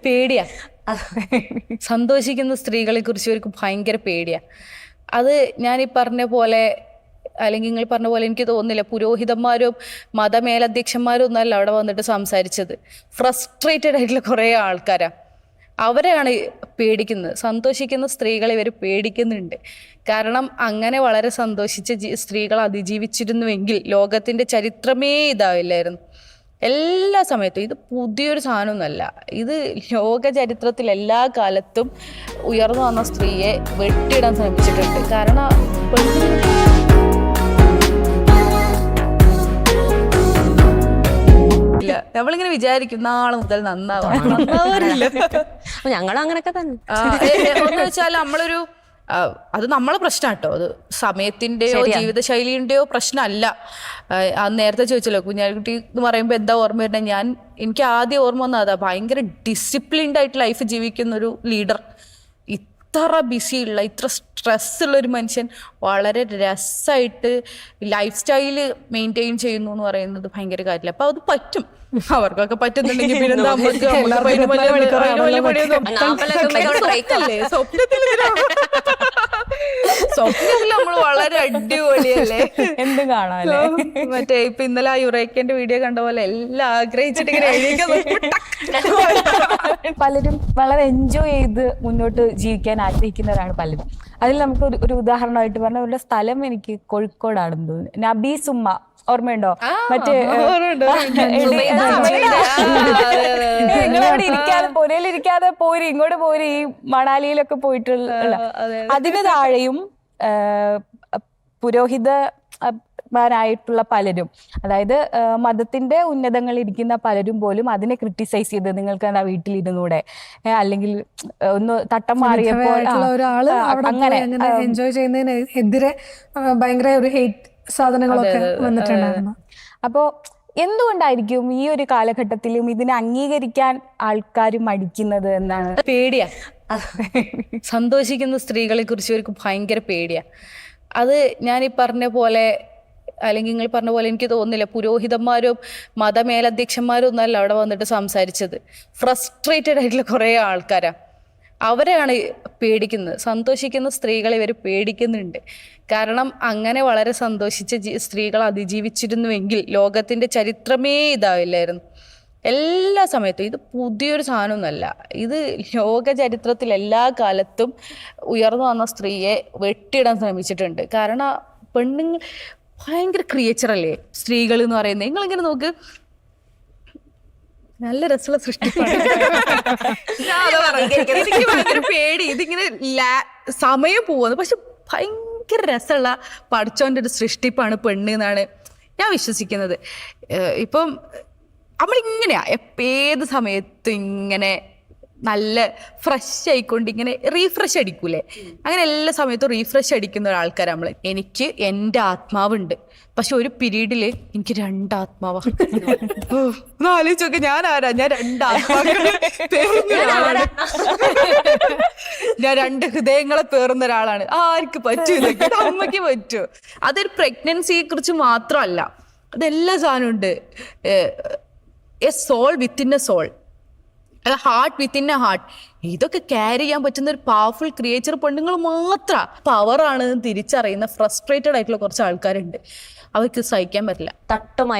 പേടിയാ. സന്തോഷിക്കുന്ന സ്ത്രീകളെ കുറിച്ച് ഇവർക്ക് ഭയങ്കര പേടിയാ. അത് ഞാൻ ഈ പറഞ്ഞ പോലെ, അല്ലെങ്കിൽ നിങ്ങൾ പറഞ്ഞ പോലെ എനിക്ക് തോന്നുന്നില്ല പുരോഹിതന്മാരും മതമേലധ്യക്ഷന്മാരും ഒന്നല്ല അവിടെ വന്നിട്ട് സംസാരിച്ചത്. ഫ്രസ്ട്രേറ്റഡ് ആയിട്ടുള്ള കുറേ ആൾക്കാരാ, അവരെയാണ് പേടിക്കുന്നത്. സന്തോഷിക്കുന്ന സ്ത്രീകളെ ഇവർ പേടിക്കുന്നുണ്ട്. കാരണം അങ്ങനെ വളരെ സന്തോഷിച്ച സ്ത്രീകൾ അതിജീവിച്ചിരുന്നുവെങ്കിൽ ലോകത്തിന്റെ ചരിത്രമേ ഇതാവില്ലായിരുന്നു. എല്ലാ സമയത്തും ഇത് പുതിയൊരു സാധനമൊന്നുമല്ല. ഇത് ലോക ചരിത്രത്തിൽ എല്ലാ കാലത്തും ഉയർന്നു വന്ന സ്ത്രീയെ വെട്ടിയിടാൻ ശ്രമിച്ചിട്ടുണ്ട്. കാരണം നമ്മളിങ്ങനെ വിചാരിക്കും നാളെ മുതൽ നന്നാവാറില്ല. ഞങ്ങളും അങ്ങനൊക്കെ തന്നെ. എന്ന് വെച്ചാൽ നമ്മളൊരു അത് നമ്മളെ പ്രശ്നം കേട്ടോ. അത് സമയത്തിന്റെയോ ജീവിതശൈലിന്റെയോ പ്രശ്നമല്ല. നേരത്തെ ചോദിച്ചല്ലോ കുഞ്ഞാലിക്കുട്ടി എന്ന് പറയുമ്പോൾ എന്താ ഓർമ്മ വരുന്നത്? എനിക്ക് ആദ്യം ഓർമ്മ വന്നത് അതാ. ഭയങ്കര ഡിസിപ്ലിൻഡ് ആയിട്ട് ലൈഫ് ജീവിക്കുന്ന ഒരു ലീഡർ, ഇത്ര ബിസിയുള്ള ഇത്ര സ്ട്രെസ് ഉള്ള ഒരു മനുഷ്യൻ വളരെ രസമായിട്ട് ലൈഫ് സ്റ്റൈല് മെയിൻറ്റെയിൻ ചെയ്യുന്നു എന്ന് പറയുന്നത് ഭയങ്കര കാര്യമില്ല. അപ്പൊ അത് പറ്റും, അവർക്കൊക്കെ പറ്റുന്നുണ്ടെങ്കിൽ പിന്നെ സ്വപ്നത്തിൽ നമ്മൾ വളരെ അടിപൊളിയല്ലേ, എന്തും കാണാല്ലേ. മറ്റേ ഇപ്പൊ ഇന്നലെ ആ യുറേക്കന്റെ വീഡിയോ കണ്ട പോലെ എല്ലാം ആഗ്രഹിച്ചിട്ട് ഇങ്ങനെ പലരും വളരെ എൻജോയ് ചെയ്ത് മുന്നോട്ട് ജീവിക്കാൻ ആഗ്രഹിക്കുന്നവരാണ് പലരും. അതിൽ നമുക്ക് ഒരു ഉദാഹരണമായിട്ട് പറഞ്ഞ അവരുടെ സ്ഥലം എനിക്ക് കോഴിക്കോടാണെന്ന് തോന്നുന്നു. നബീസുമ്മ ഓർമ്മയുണ്ടോ? മറ്റേ നിങ്ങളവിടെ ഇരിക്കാതെ പുരയിലിരിക്കാതെ പോരി ഇങ്ങോട്ട് പോരി ഈ മണാലിയിലൊക്കെ പോയിട്ടുള്ള അതിന് താഴെയും പുരോഹിതമാരായിട്ടുള്ള പലരും, അതായത് മതത്തിന്റെ ഉന്നതങ്ങളിൽ ഇരിക്കുന്ന പലരും പോലും അതിനെ ക്രിട്ടിസൈസ് ചെയ്ത് നിങ്ങൾക്ക് എന്താ വീട്ടിലിരുന്നൂടെ, അല്ലെങ്കിൽ ഒന്ന് തട്ടം മാറിയപ്പോൾ അങ്ങനെ എൻജോയ് ചെയ്യുന്നതിന് എതിരെ ഭയങ്കര ഒരു ഹേറ്റ് സാധനങ്ങളൊക്കെ വന്നിട്ടുണ്ടായിരുന്നു. അപ്പോ എന്തുകൊണ്ടായിരിക്കും ഈ ഒരു കാലഘട്ടത്തിലും ഇതിനെ അംഗീകരിക്കാൻ ആൾക്കാർ മടിക്കുന്നത് എന്നാണ്? പേടിയാ. സന്തോഷിക്കുന്ന സ്ത്രീകളെ കുറിച്ച് ഇവർക്ക് ഭയങ്കര പേടിയാ. അത് ഞാൻ ഈ പറഞ്ഞ പോലെ, അല്ലെങ്കിൽ നിങ്ങൾ പറഞ്ഞ പോലെ എനിക്ക് തോന്നുന്നില്ല പുരോഹിതന്മാരും മതമേലധ്യക്ഷന്മാരും ഒന്നല്ല അവിടെ വന്നിട്ട് സംസാരിച്ചത്. ഫ്രസ്ട്രേറ്റഡ് ആയിട്ടുള്ള കുറേ ആൾക്കാരാ, അവരെയാണ് പേടിക്കുന്നത്. സന്തോഷിക്കുന്ന സ്ത്രീകളെ ഇവർ പേടിക്കുന്നുണ്ട്. കാരണം അങ്ങനെ വളരെ സന്തോഷിച്ച സ്ത്രീകൾ അതിജീവിച്ചിരുന്നുവെങ്കിൽ ലോകത്തിന്റെ ചരിത്രമേ ഇതാവില്ലായിരുന്നു. എല്ലാ സമയത്തും ഇത് പുതിയൊരു സാധനമൊന്നുമല്ല. ഇത് ലോക ചരിത്രത്തിൽ എല്ലാ കാലത്തും ഉയർന്നു വന്ന സ്ത്രീയെ വെട്ടിയിടാൻ ശ്രമിച്ചിട്ടുണ്ട്. കാരണം പെണ്ണുങ്ങൾ ഭയങ്കര ക്രിയേച്ചറല്ലേ സ്ത്രീകൾ എന്ന് പറയുന്നത്. നിങ്ങളിങ്ങനെ നോക്ക്, നല്ല രസമുള്ള സൃഷ്ടിപ്പാണ്. എനിക്ക് ഭയങ്കര പേടി ഇതിങ്ങനെ സമയം പോവുന്നത്. പക്ഷെ ഭയങ്കര രസമുള്ള പഠിച്ചോൻ്റെ ഒരു സൃഷ്ടിപ്പാണ് പെണ്ണ് എന്നാണ് ഞാൻ വിശ്വസിക്കുന്നത്. ഇപ്പം നമ്മളിങ്ങനെയാ ഏത് സമയത്തും ഇങ്ങനെ നല്ല ഫ്രഷ് ആയിക്കൊണ്ട് ഇങ്ങനെ റീഫ്രഷ് അടിക്കൂലേ, അങ്ങനെ എല്ലാ സമയത്തും റീഫ്രഷ് അടിക്കുന്ന ഒരാൾക്കാർ നമ്മൾ. എനിക്ക് എൻ്റെ ആത്മാവുണ്ട്, പക്ഷെ ഒരു പീരീഡില് എനിക്ക് രണ്ടാത്മാവാ. ആലോചിച്ചൊക്കെ ഞാൻ ആരാ? ഞാൻ ഞാൻ രണ്ട് ഹൃദയങ്ങളെ പേറുന്ന ഒരാളാണ്. ആർക്ക് പറ്റൂ? അമ്മയ്ക്ക് പറ്റൂ? അതൊരു പ്രഗ്നൻസിയെ കുറിച്ച് മാത്രമല്ല, അതെല്ലാ സാധനവും ഉണ്ട്. A soul within a soul, heart within a heart. ഇതൊക്കെ ക്യാരി ചെയ്യാൻ പറ്റുന്ന ഒരു പവർഫുൾ ക്രിയേച്ചർ പെണ്ണുങ്ങൾ മാത്രം. പവറാണ് തിരിച്ചറിയുന്ന ഫ്രസ്ട്രേറ്റഡ് ആയിട്ടുള്ള കുറച്ച് ആൾക്കാരുണ്ട്, അവർക്ക് സഹിക്കാൻ പറ്റില്ല. തട്ടുമായി